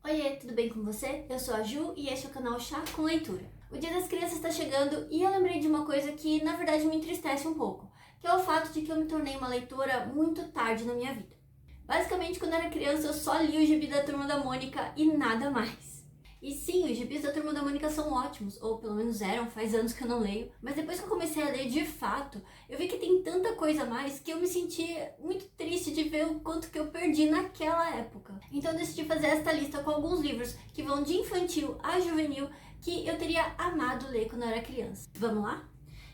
Oiê, tudo bem com você? Eu sou a Ju e este é o canal Chá com Leitura. O Dia das Crianças está chegando e eu lembrei de uma coisa que na verdade me entristece um pouco, que é o fato de que eu me tornei uma leitora muito tarde na minha vida. Basicamente, quando eu era criança, eu só li o gibi da Turma da Mônica e nada mais. E sim, os gibis da Turma da Mônica são ótimos, ou pelo menos eram, faz anos que eu não leio. Mas depois que eu comecei a ler de fato, eu vi que tem tanta coisa a mais que eu me senti muito triste de ver o quanto que eu perdi naquela época. Então eu decidi fazer esta lista com alguns livros que vão de infantil a juvenil que eu teria amado ler quando eu era criança. Vamos lá?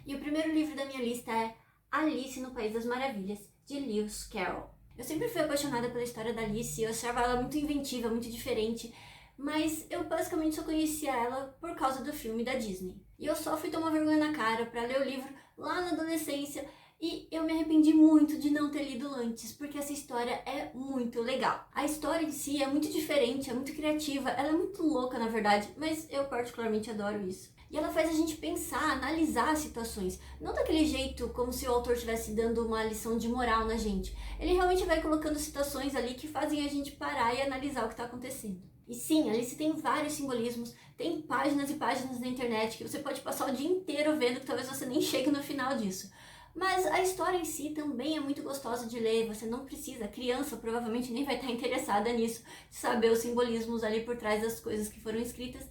E o primeiro livro da minha lista é Alice no País das Maravilhas, de Lewis Carroll. Eu sempre fui apaixonada pela história da Alice, eu achava ela muito inventiva, muito diferente, mas eu basicamente só conhecia ela por causa do filme da Disney. E eu só fui tomar vergonha na cara pra ler o livro lá na adolescência e eu me arrependi muito de não ter lido antes, porque essa história é muito legal. A história em si é muito diferente, é muito criativa, ela é muito louca na verdade, mas eu particularmente adoro isso. E ela faz a gente pensar, analisar as situações, não daquele jeito como se o autor estivesse dando uma lição de moral na gente. Ele realmente vai colocando situações ali que fazem a gente parar e analisar o que está acontecendo. E sim, Alice tem vários simbolismos, tem páginas e páginas na internet que você pode passar o dia inteiro vendo que talvez você nem chegue no final disso. Mas a história em si também é muito gostosa de ler, você não precisa, a criança provavelmente nem vai estar interessada nisso, de saber os simbolismos ali por trás das coisas que foram escritas,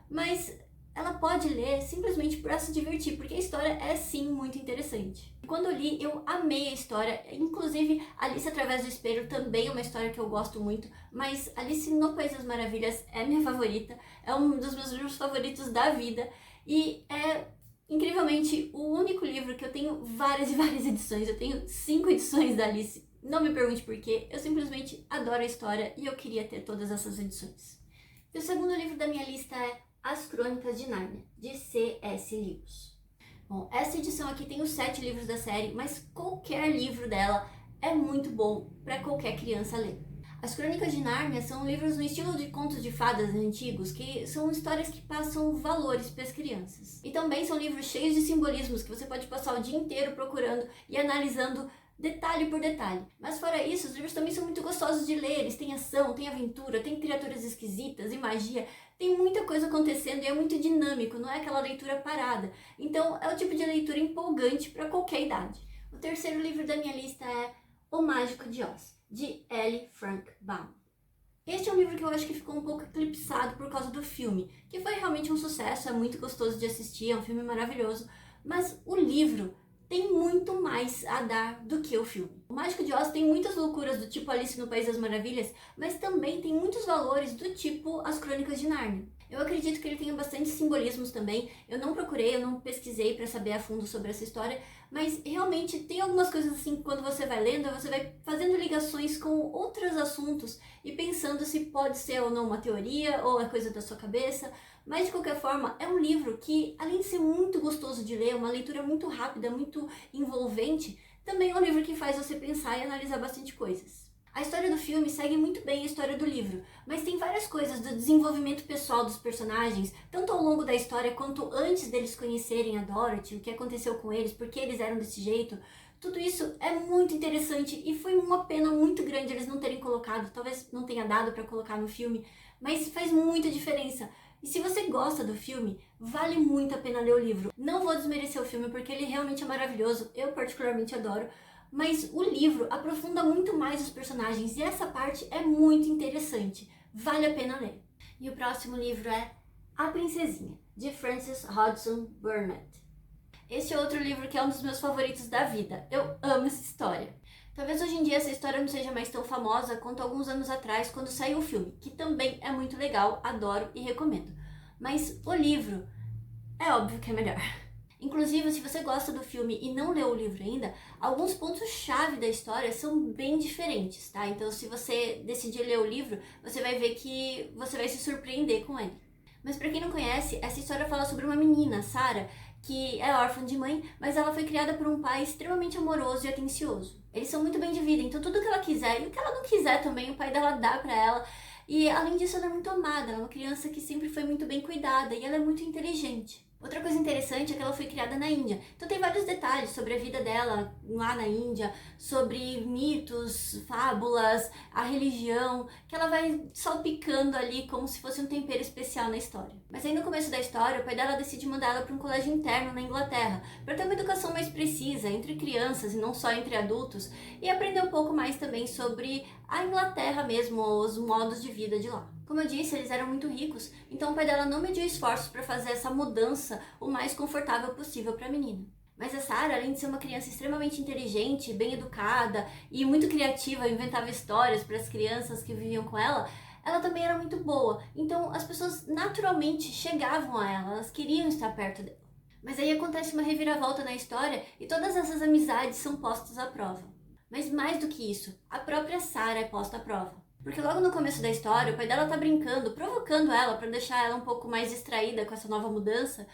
mas ela pode ler simplesmente para se divertir, porque a história é sim muito interessante. Quando eu li, eu amei a história, inclusive Alice através do Espelho também é uma história que eu gosto muito, mas Alice no País das Maravilhas é minha favorita, é um dos meus livros favoritos da vida e é incrivelmente o único livro que eu tenho várias e várias edições. Eu tenho 5 edições da Alice, não me pergunte porquê, eu simplesmente adoro a história e eu queria ter todas essas edições. E o segundo livro da minha lista é As Crônicas de Nárnia, de C.S. Lewis. Bom, essa edição aqui tem os 7 livros da série, mas qualquer livro dela é muito bom para qualquer criança ler. As Crônicas de Nárnia são livros no estilo de contos de fadas antigos, que são histórias que passam valores para as crianças. E também são livros cheios de simbolismos que você pode passar o dia inteiro procurando e analisando detalhe por detalhe. Mas fora isso, os livros também são muito gostosos de ler, eles têm ação, têm aventura, têm criaturas esquisitas e magia, tem muita coisa acontecendo e é muito dinâmico, não é aquela leitura parada. Então é o tipo de leitura empolgante para qualquer idade. O terceiro livro da minha lista é O Mágico de Oz, de L. Frank Baum. Este é um livro que eu acho que ficou um pouco eclipsado por causa do filme, que foi realmente um sucesso, é muito gostoso de assistir, é um filme maravilhoso, mas o livro tem muito mais a dar do que o filme. O Mágico de Oz tem muitas loucuras do tipo Alice no País das Maravilhas, mas também tem muitos valores do tipo As Crônicas de Nárnia. Eu acredito que ele tenha bastante simbolismos também. Eu não procurei, eu não pesquisei para saber a fundo sobre essa história, mas realmente tem algumas coisas assim que quando você vai lendo, você vai fazendo ligações com outros assuntos e pensando se pode ser ou não uma teoria ou é coisa da sua cabeça. Mas de qualquer forma, é um livro que, além de ser muito gostoso de ler, uma leitura muito rápida, muito envolvente, também é um livro que faz você pensar e analisar bastante coisas. A história do filme segue muito bem a história do livro, mas tem várias coisas do desenvolvimento pessoal dos personagens, tanto ao longo da história quanto antes deles conhecerem a Dorothy, o que aconteceu com eles, por que eles eram desse jeito. Tudo isso é muito interessante e foi uma pena muito grande eles não terem colocado, talvez não tenha dado para colocar no filme, mas faz muita diferença. E se você gosta do filme, vale muito a pena ler o livro. Não vou desmerecer o filme porque ele realmente é maravilhoso, eu particularmente adoro, mas o livro aprofunda muito mais os personagens e essa parte é muito interessante, vale a pena ler. E o próximo livro é A Princesinha, de Frances Hodgson Burnett. Este é outro livro que é um dos meus favoritos da vida, eu amo essa história. Talvez hoje em dia essa história não seja mais tão famosa quanto alguns anos atrás quando saiu o filme, que também é muito legal, adoro e recomendo. Mas o livro é óbvio que é melhor. Inclusive, se você gosta do filme e não leu o livro ainda, alguns pontos-chave da história são bem diferentes, tá? Então, se você decidir ler o livro, você vai ver que você vai se surpreender com ele. Mas pra quem não conhece, essa história fala sobre uma menina, Sarah, que é órfã de mãe, mas ela foi criada por um pai extremamente amoroso e atencioso. Eles são muito bem de vida, então tudo que ela quiser e o que ela não quiser também, o pai dela dá pra ela. E além disso, ela é muito amada, ela é uma criança que sempre foi muito bem cuidada e ela é muito inteligente. Outra coisa interessante é que ela foi criada na Índia, então tem vários detalhes sobre a vida dela lá na Índia, sobre mitos, fábulas, a religião, que ela vai salpicando ali como se fosse um tempero especial na história. Mas aí no começo da história, o pai dela decide mandar ela para um colégio interno na Inglaterra, para ter uma educação mais precisa entre crianças e não só entre adultos, e aprender um pouco mais também sobre a Inglaterra mesmo, os modos de vida de lá. Como eu disse, eles eram muito ricos, então o pai dela não mediu esforços para fazer essa mudança o mais confortável possível para a menina. Mas a Sarah, além de ser uma criança extremamente inteligente, bem educada e muito criativa, inventava histórias para as crianças que viviam com ela, ela também era muito boa. Então as pessoas naturalmente chegavam a ela, elas queriam estar perto dela. Mas aí acontece uma reviravolta na história e todas essas amizades são postas à prova. Mas mais do que isso, a própria Sarah é posta à prova. Porque logo no começo da história, o pai dela tá brincando, provocando ela para deixar ela um pouco mais distraída com essa nova mudança,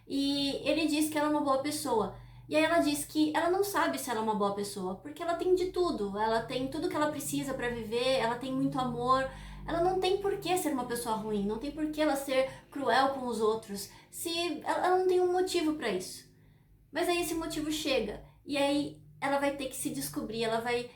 e ele diz que ela é uma boa pessoa. E aí ela diz que ela não sabe se ela é uma boa pessoa, porque ela tem de tudo, ela tem tudo que ela precisa para viver, ela tem muito amor, ela não tem por que ser uma pessoa ruim, não tem por que ela ser cruel com os outros, se ela não tem um motivo para isso. Mas aí esse motivo chega, e aí ela vai ter que se descobrir, ela vai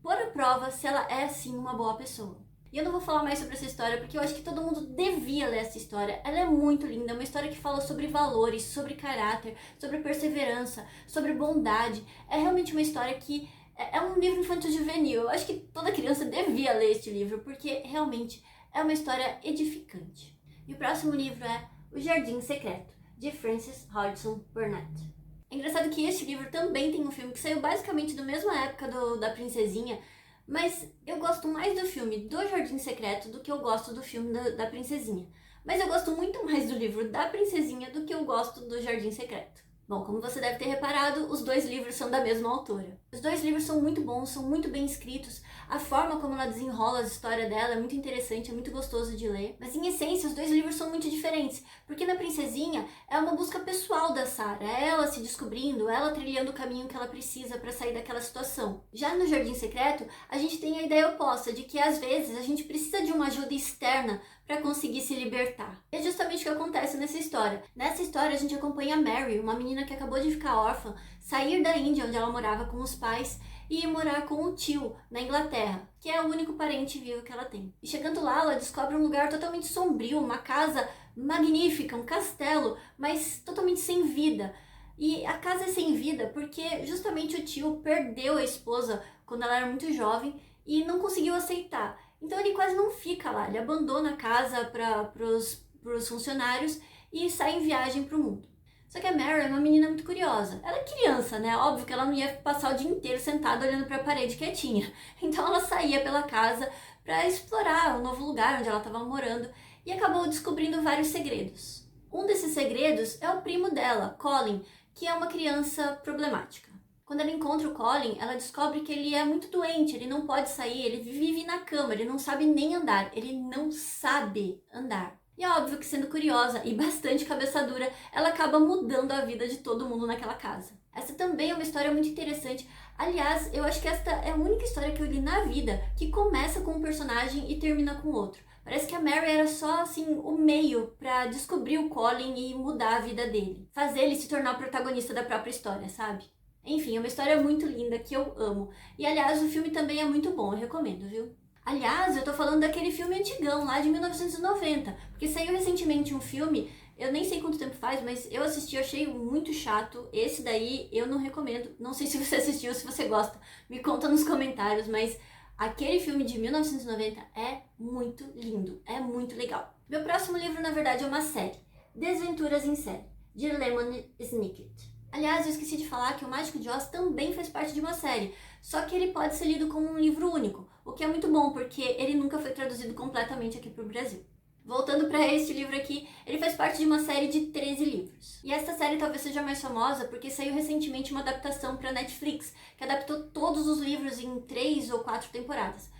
pôr à prova se ela é sim uma boa pessoa. E eu não vou falar mais sobre essa história porque eu acho que todo mundo devia ler essa história. Ela é muito linda, é uma história que fala sobre valores, sobre caráter, sobre perseverança, sobre bondade. É realmente uma história que é um livro infantil juvenil. Eu acho que toda criança devia ler este livro porque realmente é uma história edificante. E o próximo livro é O Jardim Secreto, de Frances Hodgson Burnett. É engraçado que este livro também tem um filme que saiu basicamente da mesma época da Princesinha, mas eu gosto mais do filme do Jardim Secreto do que eu gosto do filme da Princesinha. Mas eu gosto muito mais do livro da Princesinha do que eu gosto do Jardim Secreto. Bom, como você deve ter reparado, os dois livros são da mesma autora. Os dois livros são muito bons, são muito bem escritos, a forma como ela desenrola a história dela é muito interessante, é muito gostoso de ler. Mas em essência, os dois livros são muito diferentes, porque na Princesinha é uma busca pessoal da Sarah, é ela se descobrindo, ela trilhando o caminho que ela precisa para sair daquela situação. Já no Jardim Secreto, a gente tem a ideia oposta, de que às vezes a gente precisa de uma ajuda externa para conseguir se libertar. É justamente o que acontece nessa história. Nessa história a gente acompanha a Mary, uma menina que acabou de ficar órfã, sair da Índia, onde ela morava com os pais, e ir morar com o tio na Inglaterra, que é o único parente vivo que ela tem. E chegando lá, ela descobre um lugar totalmente sombrio, uma casa magnífica, um castelo, mas totalmente sem vida. E a casa é sem vida porque justamente o tio perdeu a esposa quando ela era muito jovem e não conseguiu aceitar. Então ele quase não fica lá, ele abandona a casa para os funcionários e sai em viagem para o mundo. Só que a Mary é uma menina muito curiosa. Ela é criança, né? Óbvio que ela não ia passar o dia inteiro sentada olhando para a parede quietinha. Então ela saía pela casa para explorar o novo lugar onde ela estava morando e acabou descobrindo vários segredos. Um desses segredos é o primo dela, Colin, que é uma criança problemática. Quando ela encontra o Colin, ela descobre que ele é muito doente, ele não pode sair, ele vive na cama, ele não sabe nem andar, ele não sabe andar. E é óbvio que, sendo curiosa e bastante cabeça dura, ela acaba mudando a vida de todo mundo naquela casa. Essa também é uma história muito interessante. Aliás, eu acho que esta é a única história que eu li na vida que começa com um personagem e termina com outro. Parece que a Mary era só, assim, o meio pra descobrir o Colin e mudar a vida dele. Fazer ele se tornar o protagonista da própria história, sabe? Enfim, é uma história muito linda que eu amo. E, aliás, o filme também é muito bom, eu recomendo, viu? Aliás, eu tô falando daquele filme antigão, lá de 1990, porque saiu recentemente um filme, eu nem sei quanto tempo faz, mas eu assisti, eu achei muito chato. Esse daí eu não recomendo, não sei se você assistiu, se você gosta, me conta nos comentários, mas aquele filme de 1990 é muito lindo, é muito legal. Meu próximo livro, na verdade, é uma série, Desventuras em Série, de Lemony Snicket. Aliás, eu esqueci de falar que o Mágico de Oz também faz parte de uma série, só que ele pode ser lido como um livro único, o que é muito bom, porque ele nunca foi traduzido completamente aqui para o Brasil. Voltando para este livro aqui, ele faz parte de uma série de 13 livros. E esta série talvez seja mais famosa porque saiu recentemente uma adaptação para Netflix, que adaptou todos os livros em 3 ou 4 temporadas.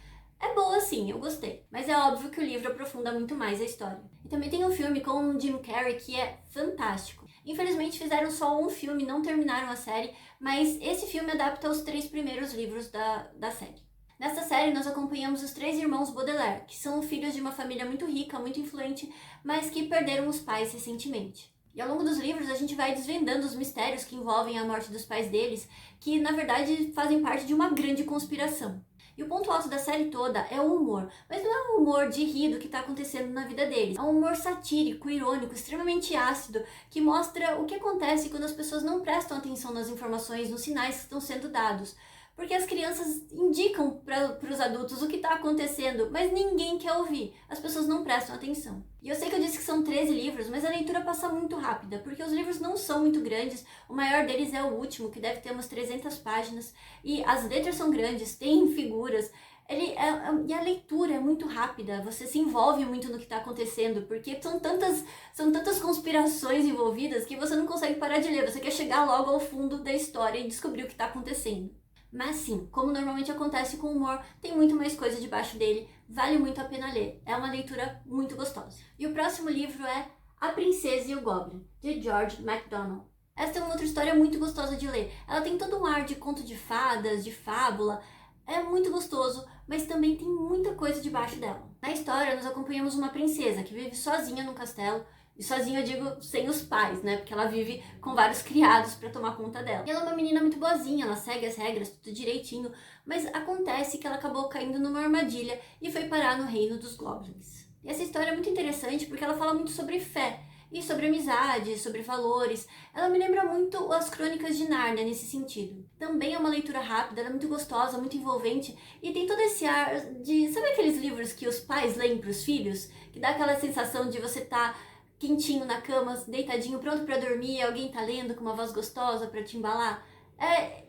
É boa sim, eu gostei, mas é óbvio que o livro aprofunda muito mais a história. E também tem um filme com o Jim Carrey que é fantástico. Infelizmente fizeram só um filme, não terminaram a série, mas esse filme adapta os 3 primeiros livros da série. Nesta série nós acompanhamos os 3 irmãos Baudelaire, que são filhos de uma família muito rica, muito influente, mas que perderam os pais recentemente. E ao longo dos livros a gente vai desvendando os mistérios que envolvem a morte dos pais deles, que na verdade fazem parte de uma grande conspiração. E o ponto alto da série toda é o humor, mas não é um humor de rir do que está acontecendo na vida deles. É um humor satírico, irônico, extremamente ácido, que mostra o que acontece quando as pessoas não prestam atenção nas informações, nos sinais que estão sendo dados. Porque as crianças indicam para os adultos o que está acontecendo, mas ninguém quer ouvir, as pessoas não prestam atenção. E eu sei que eu disse que são 13 livros, mas a leitura passa muito rápida, porque os livros não são muito grandes, o maior deles é o último, que deve ter umas 300 páginas, e as letras são grandes, tem figuras, e a leitura é muito rápida, você se envolve muito no que está acontecendo, porque são tantas conspirações envolvidas que você não consegue parar de ler, você quer chegar logo ao fundo da história e descobrir o que está acontecendo. Mas sim, como normalmente acontece com o humor, tem muito mais coisa debaixo dele, vale muito a pena ler. É uma leitura muito gostosa. E o próximo livro é A Princesa e o Goblin, de George MacDonald. Esta é uma outra história muito gostosa de ler. Ela tem todo um ar de conto de fadas, de fábula, é muito gostoso, mas também tem muita coisa debaixo dela. Na história, nós acompanhamos uma princesa que vive sozinha num castelo. E sozinha eu digo sem os pais, né? Porque ela vive com vários criados pra tomar conta dela. E ela é uma menina muito boazinha, ela segue as regras, tudo direitinho. Mas acontece que ela acabou caindo numa armadilha e foi parar no reino dos goblins. E essa história é muito interessante porque ela fala muito sobre fé. E sobre amizade, sobre valores. Ela me lembra muito as Crônicas de Nárnia nesse sentido. Também é uma leitura rápida, ela é muito gostosa, muito envolvente. E tem todo esse ar de... Sabe aqueles livros que os pais leem pros filhos? Que dá aquela sensação de você estar quentinho na cama, deitadinho, pronto pra dormir, alguém tá lendo com uma voz gostosa pra te embalar.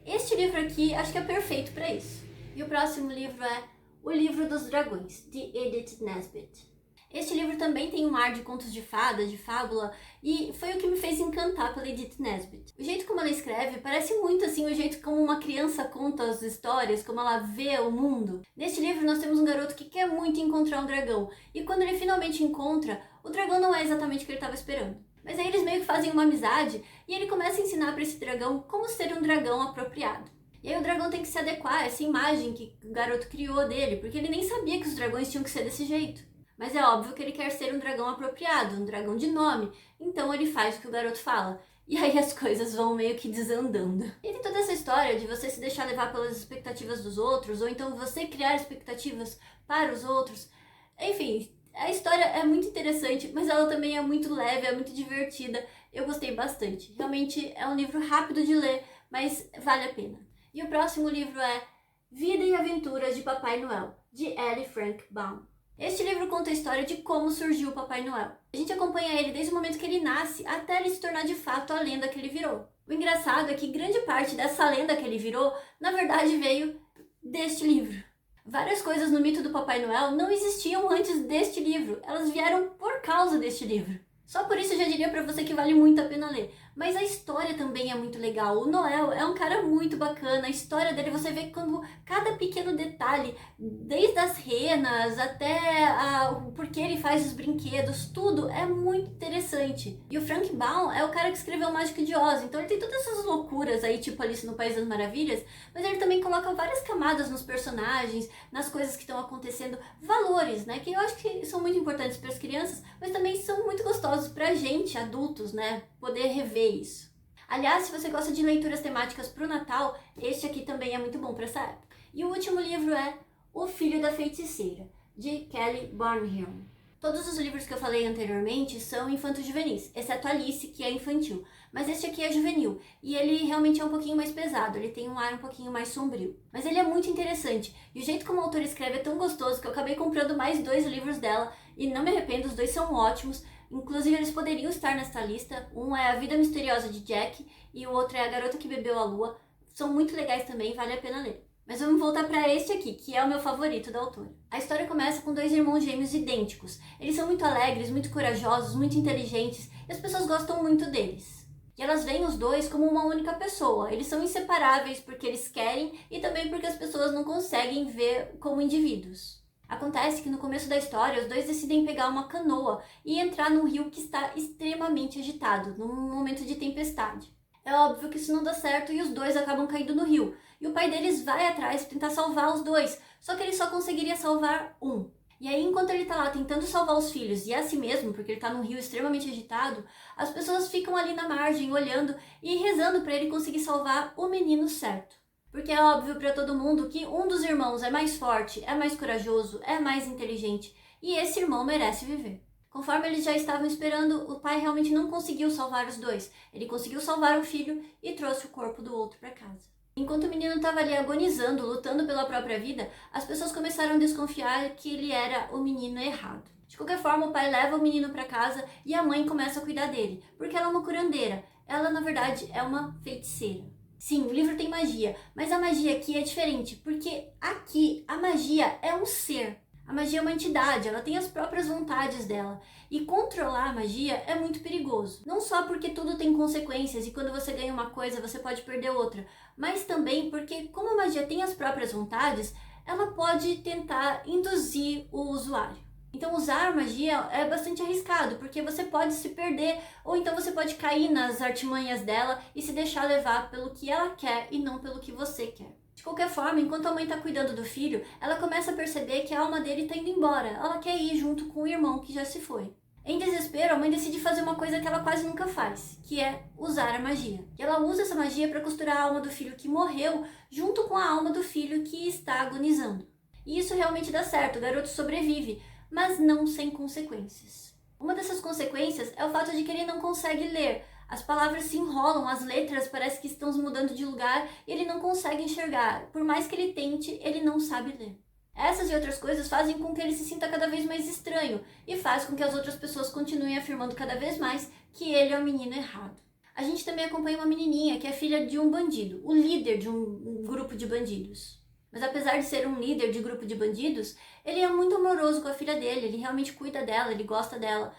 Este livro aqui acho que é perfeito pra isso. E o próximo livro é O Livro dos Dragões, de Edith Nesbit. Este livro também tem um ar de contos de fada, de fábula, e foi o que me fez encantar pela Edith Nesbit. O jeito como ela escreve parece muito assim o jeito como uma criança conta as histórias, como ela vê o mundo. Neste livro nós temos um garoto que quer muito encontrar um dragão, e quando ele finalmente encontra, o dragão não é exatamente o que ele estava esperando. Mas aí eles meio que fazem uma amizade, e ele começa a ensinar para esse dragão como ser um dragão apropriado. E aí o dragão tem que se adequar a essa imagem que o garoto criou dele, porque ele nem sabia que os dragões tinham que ser desse jeito. Mas é óbvio que ele quer ser um dragão apropriado, um dragão de nome, então ele faz o que o garoto fala. E aí as coisas vão meio que desandando. E tem toda essa história de você se deixar levar pelas expectativas dos outros, ou então você criar expectativas para os outros. Enfim, a história é muito interessante, mas ela também é muito leve, é muito divertida. Eu gostei bastante. Realmente é um livro rápido de ler, mas vale a pena. E o próximo livro é Vida e Aventuras de Papai Noel, de Ellie Frank Baum. Este livro conta a história de como surgiu o Papai Noel. A gente acompanha ele desde o momento que ele nasce até ele se tornar de fato a lenda que ele virou. O engraçado é que grande parte dessa lenda que ele virou, na verdade, veio deste livro. Várias coisas no mito do Papai Noel não existiam antes deste livro, elas vieram por causa deste livro. Só por isso eu já diria pra você que vale muito a pena ler. Mas a história também é muito legal. O Noel é um cara muito bacana. A história dele, você vê quando cada pequeno detalhe, desde as renas até o porquê ele faz os brinquedos, tudo é muito interessante. E o Frank Baum é o cara que escreveu Mágica de Oz. Então ele tem todas essas loucuras aí, tipo Alice no País das Maravilhas, mas ele também coloca várias camadas nos personagens, nas coisas que estão acontecendo, valores, né? Que eu acho que são muito importantes para as crianças, mas também são muito gostosos pra gente, adultos, né? Poder rever isso. Aliás, se você gosta de leituras temáticas pro Natal, este aqui também é muito bom para essa época. E o último livro é O Filho da Feiticeira, de Kelly Barnhill. Todos os livros que eu falei anteriormente são infanto-juvenis, exceto Alice, que é infantil. Mas este aqui é juvenil, e ele realmente é um pouquinho mais pesado, ele tem um ar um pouquinho mais sombrio. Mas ele é muito interessante, e o jeito como a autora escreve é tão gostoso que eu acabei comprando mais 2 livros dela, e não me arrependo, os 2 são ótimos. Inclusive eles poderiam estar nesta lista. Um é A Vida Misteriosa de Jack e o outro é A Garota que Bebeu a Lua. São muito legais também, vale a pena ler. Mas vamos voltar para este aqui, que é o meu favorito da autora. A história começa com 2 irmãos gêmeos idênticos. Eles são muito alegres, muito corajosos, muito inteligentes e as pessoas gostam muito deles. E elas veem os 2 como uma única pessoa. Eles são inseparáveis porque eles querem e também porque as pessoas não conseguem ver como indivíduos. Acontece que no começo da história, os 2 decidem pegar uma canoa e entrar num rio que está extremamente agitado, num momento de tempestade. É óbvio que isso não dá certo e os 2 acabam caindo no rio. E o pai deles vai atrás para tentar salvar os 2, só que ele só conseguiria salvar um. E aí, enquanto ele tá lá tentando salvar os filhos e a si mesmo, porque ele tá num rio extremamente agitado, as pessoas ficam ali na margem, olhando e rezando para ele conseguir salvar o menino certo. Porque é óbvio para todo mundo que um dos irmãos é mais forte, é mais corajoso, é mais inteligente, e esse irmão merece viver. Conforme eles já estavam esperando, o pai realmente não conseguiu salvar os dois. Ele conseguiu salvar o filho e trouxe o corpo do outro para casa. Enquanto o menino estava ali agonizando, lutando pela própria vida, as pessoas começaram a desconfiar que ele era o menino errado. De qualquer forma, o pai leva o menino para casa e a mãe começa a cuidar dele, porque ela é uma curandeira. Ela, na verdade, é uma feiticeira. Sim, o livro tem magia, mas a magia aqui é diferente, porque aqui a magia é um ser. A magia é uma entidade, ela tem as próprias vontades dela. E controlar a magia é muito perigoso. Não só porque tudo tem consequências e quando você ganha uma coisa você pode perder outra, mas também porque, como a magia tem as próprias vontades, ela pode tentar induzir o usuário. Então usar magia é bastante arriscado, porque você pode se perder, ou então você pode cair nas artimanhas dela e se deixar levar pelo que ela quer e não pelo que você quer. De qualquer forma, enquanto a mãe está cuidando do filho, ela começa a perceber que a alma dele está indo embora. Ela quer ir junto com o irmão que já se foi. Em desespero, a mãe decide fazer uma coisa que ela quase nunca faz, que é usar a magia. E ela usa essa magia para costurar a alma do filho que morreu junto com a alma do filho que está agonizando. E isso realmente dá certo, o garoto sobrevive, mas não sem consequências. Uma dessas consequências é o fato de que ele não consegue ler. As palavras se enrolam, as letras parece que estão mudando de lugar e ele não consegue enxergar. Por mais que ele tente, ele não sabe ler. Essas e outras coisas fazem com que ele se sinta cada vez mais estranho e faz com que as outras pessoas continuem afirmando cada vez mais que ele é o menino errado. A gente também acompanha uma menininha que é filha de um bandido, o líder de um grupo de bandidos. Mas apesar de ser um líder de grupo de bandidos, ele é muito amoroso com a filha dele, ele realmente cuida dela, ele gosta dela,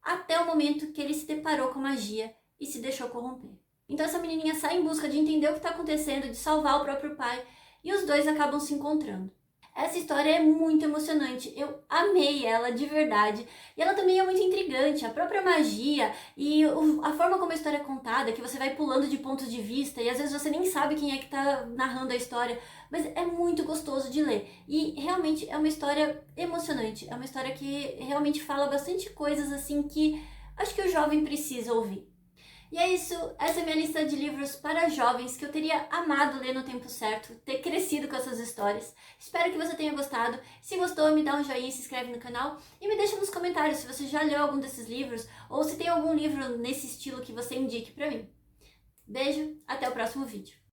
até o momento que ele se deparou com a magia e se deixou corromper. Então essa menininha sai em busca de entender o que está acontecendo, de salvar o próprio pai, e os dois acabam se encontrando. Essa história é muito emocionante, eu amei ela de verdade, e ela também é muito intrigante, a própria magia e a forma como a história é contada, que você vai pulando de pontos de vista e às vezes você nem sabe quem é que está narrando a história, mas é muito gostoso de ler, e realmente é uma história emocionante, é uma história que realmente fala bastante coisas assim que acho que o jovem precisa ouvir. E é isso, essa é a minha lista de livros para jovens que eu teria amado ler no tempo certo, ter crescido com essas histórias. Espero que você tenha gostado. Se gostou, me dá um joinha, se inscreve no canal e me deixa nos comentários se você já leu algum desses livros ou se tem algum livro nesse estilo que você indique para mim. Beijo, até o próximo vídeo.